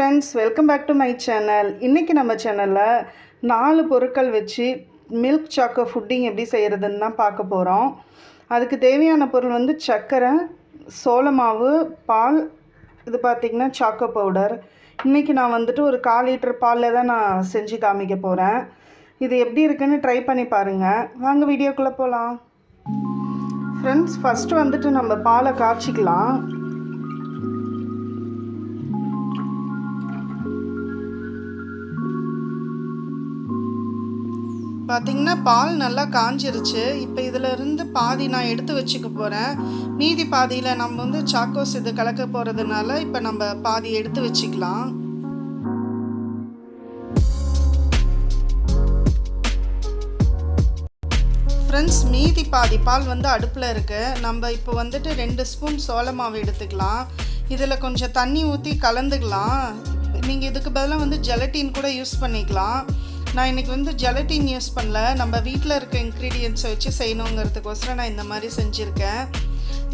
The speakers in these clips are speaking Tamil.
Friends, welcome back to my channel. இன்றைக்கி நம்ம சேனலில் 4 பொருட்கள் வச்சு மில்க் சாக்கோ ஃபுட்டிங் எப்படி செய்கிறதுன்னு தான் பார்க்க போகிறோம். அதுக்கு தேவையான பொருள் வந்து சர்க்கரை, சோள மாவு, பால், இது பார்த்திங்கன்னா சாக்கோ பவுடர். இன்றைக்கி நான் வந்துட்டு ஒரு 1/4 லிட்டர் பாலில் தான் நான் செஞ்சு காமிக்க போகிறேன். இது எப்படி இருக்குன்னு ட்ரை பண்ணி பாருங்கள். வாங்க வீடியோக்குள்ளே போகலாம். ஃப்ரெண்ட்ஸ், ஃபஸ்ட்டு வந்துட்டு நம்ம பாலை காய்ச்சிக்கலாம். பார்த்திங்கன்னா பால் நல்லா காஞ்சிருச்சு. இப்போ இதில் இருந்து பாதி நான் எடுத்து வச்சுக்க போகிறேன். மீதி பாதியில் நம்ம வந்து சாக்கோஸ் இது கலக்க போகிறதுனால இப்போ நம்ம பாதி எடுத்து வச்சுக்கலாம். ஃப்ரெண்ட்ஸ், மீதி பாதி பால் வந்து அடுப்பில் இருக்குது. நம்ம இப்போ வந்துட்டு 2 ஸ்பூன் சோள மாவு எடுத்துக்கலாம். இதில் கொஞ்சம் தண்ணி ஊற்றி கலந்துக்கலாம். நீங்கள் இதுக்கு பதிலாக வந்து ஜெலட்டின் கூட யூஸ் பண்ணிக்கலாம். நான் இன்றைக்கி வந்து ஜெலட்டின் யூஸ் பண்ணல. நம்ம வீட்டில் இருக்க இன்க்ரீடியன்ஸை வச்சு செய்யணுங்கிறதுக்கோசரம் நான் இந்த மாதிரி செஞ்சுருக்கேன்.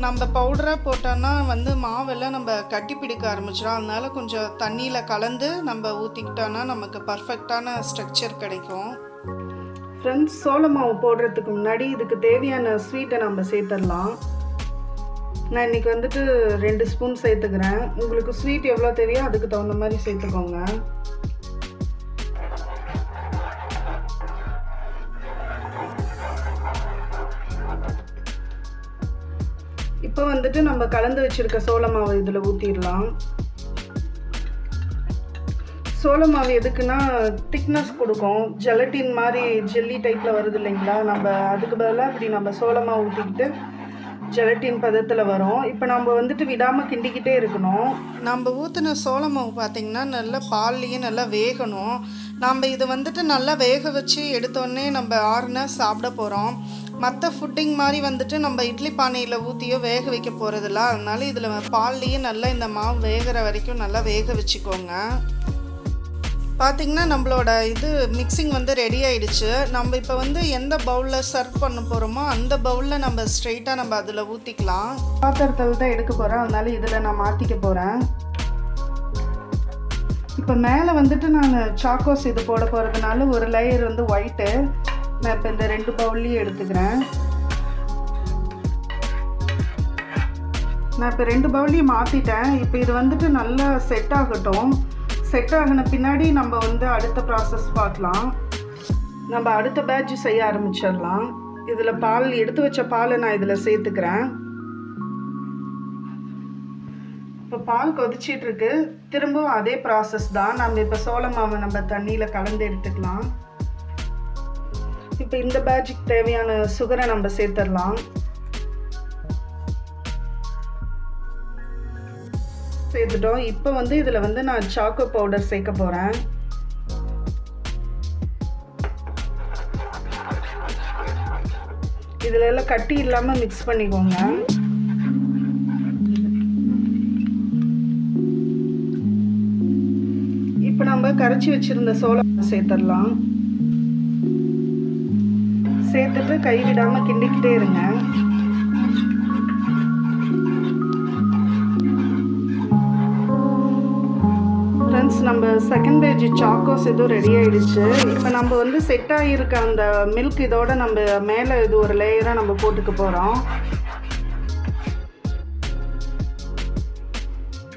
நம்ம பவுடராக போட்டோன்னா வந்து மாவெல்லாம் நம்ம கட்டி பிடிக்க ஆரம்பிச்சிடும். அதனால கொஞ்சம் தண்ணியில் கலந்து நம்ம ஊற்றிக்கிட்டோன்னா நமக்கு பர்ஃபெக்டான ஸ்ட்ரக்சர் கிடைக்கும். ஃப்ரெண்ட்ஸ், சோள மாவு போடுறதுக்கு முன்னாடி இதுக்கு தேவையான ஸ்வீட்டை நம்ம சேர்த்துடலாம். நான் இன்றைக்கி வந்துட்டு 2 ஸ்பூன் சேர்த்துக்கிறேன். உங்களுக்கு ஸ்வீட் எவ்வளோ தேவையோ அதுக்கு தகுந்த மாதிரி சேர்த்துக்கோங்க. இப்போ வந்துட்டு நம்ம கலந்து வச்சுருக்க சோள மாவு இதில் ஊற்றிடலாம். சோள மாவு எதுக்குன்னா திக்னஸ் கொடுக்கும். ஜெலட்டின் மாதிரி ஜெல்லி டைப்பில் வருது இல்லைங்களா, நம்ம அதுக்கு பதிலாக இப்படி நம்ம சோள மாவு ஊற்றிக்கிட்டு ஜெலட்டின் பதத்தில் வரும். இப்போ நம்ம வந்துட்டு விடாமல் கிண்டிக்கிட்டே இருக்கணும். நம்ம ஊற்றின சோள மாவு பார்த்திங்கன்னா நல்லா பால்லையே நல்லா வேகணும். நம்ம இதை வந்துட்டு நல்லா வேக வச்சு எடுத்தோடனே நம்ம ஆறுனா சாப்பிட போகிறோம். மற்ற ஃபுட்டிங் மாதிரி வந்துட்டு நம்ம இட்லி பானையில் ஊற்றியோ வேக வைக்க போகிறதில்ல. அதனால இதில் பால்லையே நல்லா இந்த மாவு வேகிற வரைக்கும் நல்லா வேக வச்சுக்கோங்க. பார்த்திங்கன்னா நம்மளோட இது மிக்சிங் வந்து ரெடி ஆகிடுச்சு. நம்ம இப்போ வந்து எந்த பவுலில் சர்வ் பண்ண போகிறோமோ அந்த பவுலில் நம்ம ஸ்ட்ரெயிட்டாக நம்ம அதில் ஊற்றிக்கலாம். பாத்திரத்தில் தான் எடுக்க போகிறேன், அதனால இதில் நான் மாற்றிக்க போகிறேன். இப்போ மேலே வந்துட்டு நான் சாக்கோஸ் இது போட போகிறதுனால ஒரு லேயர் வந்து ஒயிட்டு நான் இப்போ இந்த 2 பவுல்லையும் எடுத்துக்கிறேன். நான் இப்போ 2 பவுல்லையும் மாற்றிட்டேன். இப்போ இது வந்துட்டு நல்லா செட் ஆகட்டும். செட் ஆகின பின்னாடி நம்ம வந்து அடுத்த ப்ராசஸ் பார்க்கலாம். நம்ம அடுத்த பேட்ச் செய்ய ஆரம்பிச்சிடலாம். இதில் பால் எடுத்து வச்ச பாலை நான் இதில் சேர்த்துக்கிறேன். இப்போ பால் கொதிச்சிட்ருக்கு. திரும்பவும் அதே ப்ராசஸ் தான். நம்ம இப்போ சோள மாவை நம்ம தண்ணியில் கலந்து எடுத்துக்கலாம். இப்போ இந்த பேட்சுக்கு தேவையான சுகரை நம்ம சேர்த்துடலாம். சேர்த்துட்டோம். இப்போ வந்து இதில் வந்து நான் சாக்கோ பவுடர் சேர்க்க போகிறேன். இதில் எல்லாம் கட்டி இல்லாமல் மிக்ஸ் பண்ணிக்கோங்க. இப்போ நம்ம கரைச்சி வச்சுருந்த சோளம் சேர்த்துடலாம். சேர்த்துட்டு கைவிடாமல் கிண்டிக்கிட்டே இருங்க. ஃப்ரெண்ட்ஸ், நம்ம செகண்ட் பேட்ச் சாக்கோஸ் இதுவும் ரெடி ஆகிடுச்சு. இப்போ நம்ம வந்து செட் ஆகியிருக்க அந்த மில்க் இதோட நம்ம மேலே இது ஒரு லேயராக நம்ம போட்டுக்க போகிறோம்.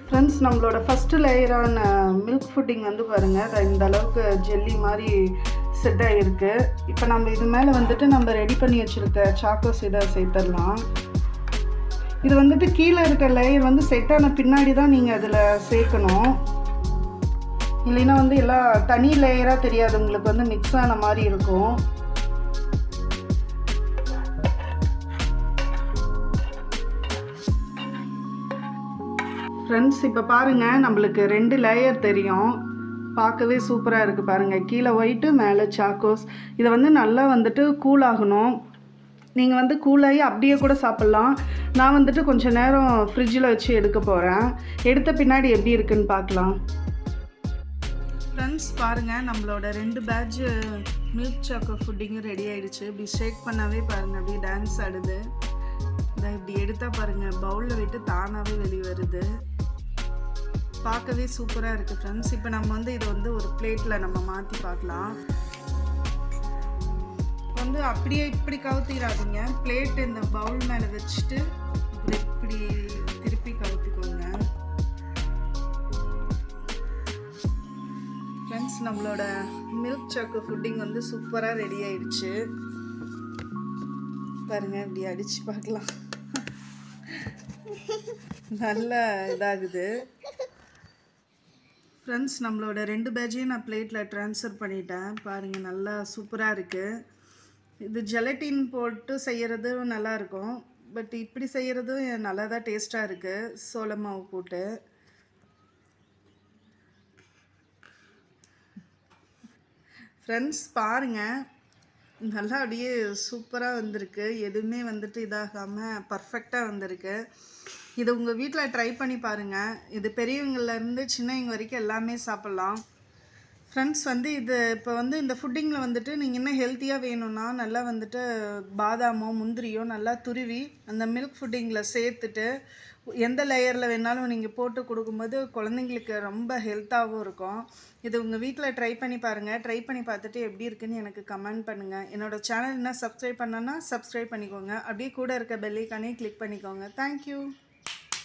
ஃப்ரெண்ட்ஸ், நம்மளோட ஃபஸ்ட்டு லேயரான மில்க் ஃபுட்டிங் வந்து பாருங்கள், இந்த அளவுக்கு ஜெல்லி மாதிரி செட் ஆகிருக்கு. இப்போ நம்ம இது மேலே வந்துட்டு நம்ம ரெடி பண்ணி வச்சுருக்க சாக்கோஸ் இதை சேர்த்துடலாம். இது வந்துட்டு கீழே இருக்க லேயர் வந்து செட் ஆன பின்னாடி தான் நீங்கள் அதில் சேர்க்கணும். இல்லைன்னா வந்து எல்லாம் தனி லேயராக தெரியாது, உங்களுக்கு வந்து மிக்ஸ் ஆன மாதிரி இருக்கும். ஃப்ரெண்ட்ஸ், இப்போ பாருங்கள், நம்மளுக்கு 2 லேயர் தெரியும். பார்க்கவே சூப்பராக இருக்குது பாருங்கள். கீழே ஒயிட்டு, மேலே சாக்கோஸ். இதை வந்து நல்லா வந்துட்டு கூல் ஆகணும். நீங்கள் வந்து கூலாகி அப்படியே கூட சாப்பிட்லாம். நான் வந்துட்டு கொஞ்சம் நேரம் ஃப்ரிட்ஜில் வச்சு எடுக்க போகிறேன். எடுத்த பின்னாடி எப்படி இருக்குன்னு பார்க்கலாம். ஃப்ரெண்ட்ஸ், பாருங்கள், நம்மளோட 2 பேட்ச் மில்க் சாக்கோ ஃபுட்டிங்கும் ரெடி ஆகிடுச்சு. இப்படி ஷேக் பண்ணாவே பாருங்கள், அப்படியே டான்ஸ் ஆடுது. இதை இப்படி எடுத்தால் பாருங்கள், பவுலில் விட்டு தானாகவே வெளியே வருது. பார்க்கவே சூப்பராக இருக்குது ஃப்ரெண்ட்ஸ். இப்போ நம்ம வந்து இதை வந்து ஒரு பிளேட்டில் நம்ம மாற்றி பார்க்கலாம். வந்து அப்படியே இப்படி கவுத்திடாதீங்க. பிளேட் இந்த பவுல் மேலே வச்சுட்டு இப்படி திருப்பி கவுத்திக்கோங்க ஃப்ரெண்ட்ஸ். நம்மளோட மில்க் சாக்கோ புட்டிங் வந்து சூப்பராக ரெடி ஆயிடுச்சு பாருங்க. இப்படி அடித்து பார்க்கலாம். நல்லா இதாகுது ஃப்ரெண்ட்ஸ். நம்மளோட 2 பேட்சையும் நான் பிளேட்டில் ட்ரான்ஸ்ஃபர் பண்ணிட்டேன் பாருங்கள். நல்லா சூப்பராக இருக்குது. இது ஜெலட்டின் போட்டு செய்கிறது நல்லாயிருக்கும். பட் இப்படி செய்கிறதும் நல்லா தான் டேஸ்ட்டாக இருக்குது சோள மாவு போட்டு. ஃப்ரெண்ட்ஸ் பாருங்கள், நல்லா அப்படியே சூப்பராக வந்திருக்கு. எதுவுமே வந்துட்டு இதாகாமல் பர்ஃபெக்டாக வந்திருக்கு. இதை உங்கள் வீட்டில் ட்ரை பண்ணி பாருங்கள். இது பெரியவங்கள்லேருந்து சின்னவங்க வரைக்கும் எல்லாமே சாப்பிட்லாம் ஃப்ரெண்ட்ஸ். வந்து இது இப்போ வந்து இந்த ஃபுட்டிங்கில் வந்துட்டு நீங்கள் இன்னும் ஹெல்த்தியாக வேணும்னா நல்லா வந்துட்டு பாதாமோ முந்திரியோ நல்லா துருவி அந்த மில்க் ஃபுட்டிங்கில் சேர்த்துட்டு எந்த லேயரில் வேணாலும் நீங்கள் போட்டு கொடுக்கும்போது குழந்தைங்களுக்கு ரொம்ப ஹெல்த்தாகவும் இருக்கும். இது உங்கள் வீட்டில் ட்ரை பண்ணி பாருங்கள். ட்ரை பண்ணி பார்த்துட்டு எப்படி இருக்குன்னு எனக்கு கமெண்ட் பண்ணுங்கள். என்னோடய சேனல் என்ன சப்ஸ்கிரைப் பண்ணனா சப்ஸ்கிரைப் பண்ணிக்கோங்க. அப்படியே கூட இருக்க பெல் ஐகானையும் கிளிக் பண்ணிக்கோங்க. தேங்க்யூ.